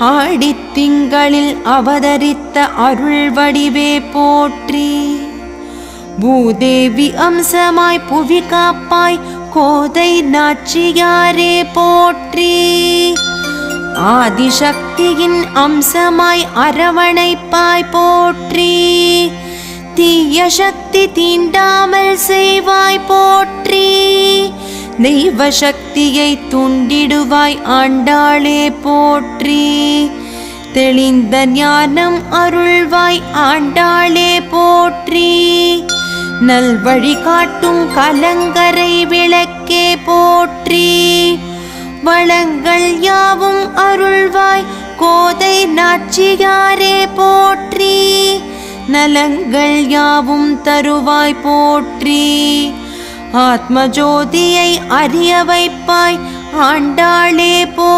ஆடித்திங்களில் அவதரித்த அருள் வடிவே போற்றி. பூதேவி அம்சமாய் புவி காப்பாய் கோதை நாச்சியாரே போற்றி. ஆதிசக்தியின் அம்சமாய் அரவணைப்பாய் போற்றி. தீய சக்தி தீண்டாமல் செய்வாய் போற்றி. தெய்வ சக்தியை துண்டிடுவாய் ஆண்டாளே போற்றி. தெளிந்த ஞானம் அருள்வாய் ஆண்டாளே போற்றி. நல்வழி காட்டும் கலங்கரை விளக்கே போற்றி. வளங்கள் யாவும் அருள்வாய் கோதை நாச்சியாரே போற்றி. நலங்கள் யாவும் தருவாய் போற்றி. ஆத்ம ஜோதியை அறிய வைப்பாய் ஆண்டாளே போற்றி.